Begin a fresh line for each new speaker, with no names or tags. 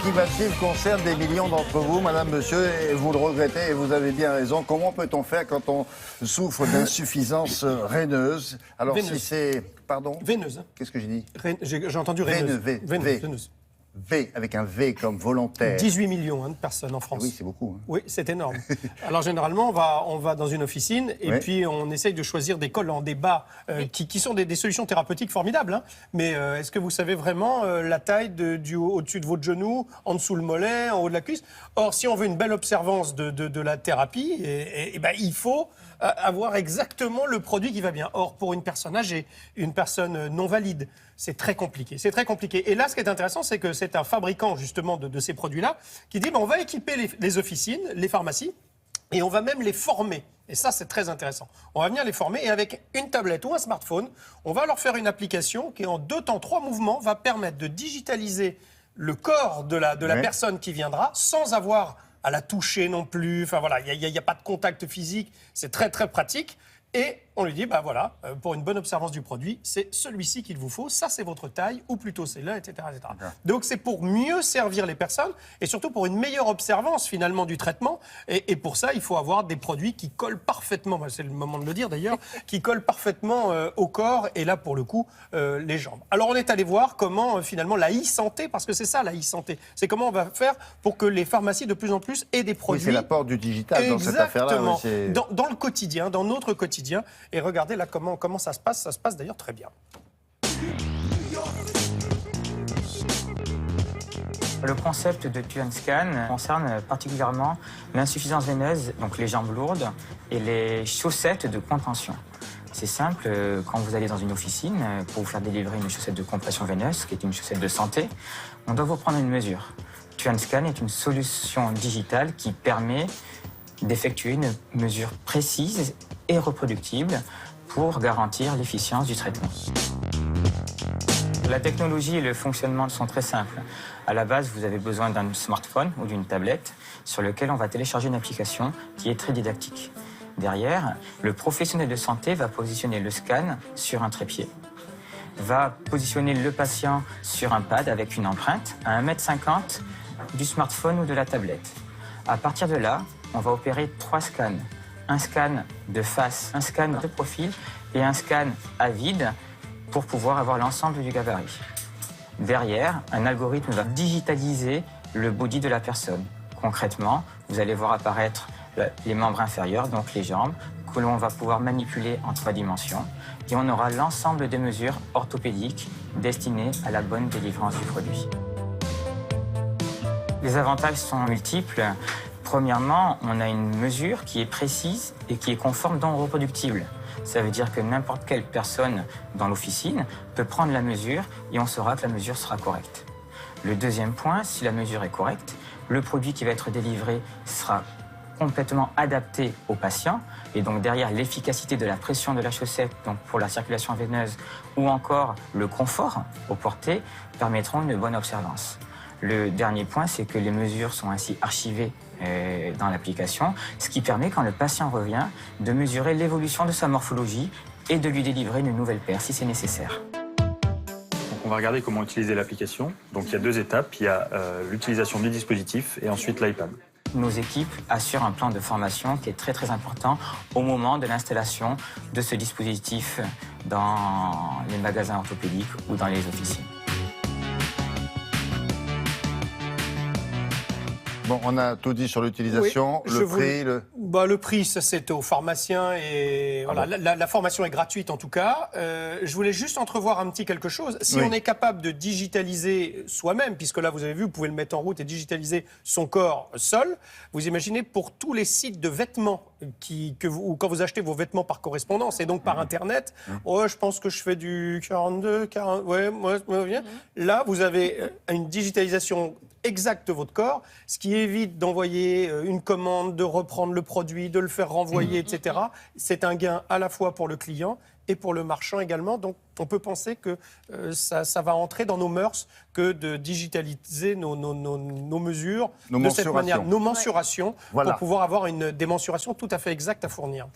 qui massive concerne des millions d'entre vous, madame, monsieur, et vous le regrettez et vous avez bien raison. Comment peut-on faire quand on souffre d'insuffisance réneuse? Alors
Veineuse.
si c'est... Pardon?
Veineuse.
Qu'est-ce que j'ai dit?
J'ai entendu veineuse. Veineuse.
V, avec un V comme volontaire.
18 millions de personnes en France.
Oui, c'est beaucoup. Hein.
Oui, c'est énorme. Alors généralement, on va dans une officine et
Ouais.
puis on essaye de choisir des collants, des bas, qui sont des solutions thérapeutiques formidables. Hein. Mais est-ce que vous savez vraiment la taille au-dessus de votre genou, en dessous le mollet, en haut de la cuisse? Or, si on veut une belle observance de la thérapie, ben, il faut avoir exactement le produit qui va bien. Or, pour une personne âgée, une personne non valide, c'est très compliqué. C'est très compliqué. Et là, ce qui est intéressant, c'est que c'est un fabricant justement de ces produits-là qui dit ben, on va équiper les officines, les pharmacies, et on va même les former. Et ça, c'est très intéressant. On va venir les former et avec une tablette ou un smartphone, on va leur faire une application qui, en 2 temps, 3 mouvements, va permettre de digitaliser le corps de la personne qui viendra sans avoir à la toucher non plus. Enfin voilà, il n'y a pas de contact physique. C'est très, très pratique. Et on lui dit, bah voilà, pour une bonne observance du produit, c'est celui-ci qu'il vous faut, ça c'est votre taille, ou plutôt c'est là, etc. etc. Donc c'est pour mieux servir les personnes, et surtout pour une meilleure observance finalement du traitement, et pour ça il faut avoir des produits qui collent parfaitement, c'est le moment de le dire d'ailleurs, qui collent parfaitement au corps, et là pour le coup, les jambes. Alors on est allé voir comment finalement la e-santé, parce que c'est ça la e-santé, c'est comment on va faire pour que les pharmacies de plus en plus aient des produits.
Oui, c'est l'apport du digital dans cette affaire-là.
Exactement, dans le quotidien, dans notre quotidien. Et regardez là comment ça se passe d'ailleurs très bien.
Le concept de TuneScan concerne particulièrement l'insuffisance veineuse, donc les jambes lourdes, et les chaussettes de contention. C'est simple, quand vous allez dans une officine, pour vous faire délivrer une chaussette de compression veineuse, qui est une chaussette de santé, on doit vous prendre une mesure. TuneScan est une solution digitale qui permet d'effectuer une mesure précise et reproductible pour garantir l'efficience du traitement. La technologie et le fonctionnement sont très simples. À la base, vous avez besoin d'un smartphone ou d'une tablette sur lequel on va télécharger une application qui est très didactique. Derrière, le professionnel de santé va positionner le scan sur un trépied, va positionner le patient sur un pad avec une empreinte à 1,50 m du smartphone ou de la tablette. À partir de là, on va opérer 3 scans. Un scan de face, un scan de profil et un scan à vide pour pouvoir avoir l'ensemble du gabarit. Derrière, un algorithme va digitaliser le body de la personne. Concrètement, vous allez voir apparaître les membres inférieurs, donc les jambes, que l'on va pouvoir manipuler en 3 dimensions. Et on aura l'ensemble des mesures orthopédiques destinées à la bonne délivrance du produit. Les avantages sont multiples. Premièrement, on a une mesure qui est précise et qui est conforme dans le reproductible. Ça veut dire que n'importe quelle personne dans l'officine peut prendre la mesure et on saura que la mesure sera correcte. Le deuxième point, si la mesure est correcte, le produit qui va être délivré sera complètement adapté au patient et donc derrière l'efficacité de la pression de la chaussette donc pour la circulation veineuse ou encore le confort au porté permettront une bonne observance. Le dernier point, c'est que les mesures sont ainsi archivées dans l'application, ce qui permet, quand le patient revient, de mesurer l'évolution de sa morphologie et de lui délivrer une nouvelle paire si c'est nécessaire.
Donc on va regarder comment utiliser l'application. Donc il y a 2 étapes, il y a l'utilisation du dispositif et ensuite l'iPad.
Nos équipes assurent un plan de formation qui est très très important au moment de l'installation de ce dispositif dans les magasins orthopédiques ou dans les officines.
Bon, on a tout dit sur l'utilisation,
Oui,
le prix,
le prix, ça c'est aux pharmaciens et voilà, la formation est gratuite en tout cas. Je voulais juste entrevoir un petit quelque chose. Si on est capable de digitaliser soi-même, puisque là vous avez vu, vous pouvez le mettre en route et digitaliser son corps seul, vous imaginez pour tous les sites de vêtements quand vous achetez vos vêtements par correspondance et donc par Internet, je pense que je fais du 42, 40, moi bien. Là, vous avez une digitalisation exacte de votre corps, ce qui évite d'envoyer une commande, de reprendre le produit, de le faire renvoyer, etc. C'est un gain à la fois pour le client et pour le marchand également. Donc, on peut penser que ça va entrer dans nos mœurs que de digitaliser nos mesures, de cette manière, nos mensurations, pour pouvoir avoir des mensurations tout à fait exactes à fournir.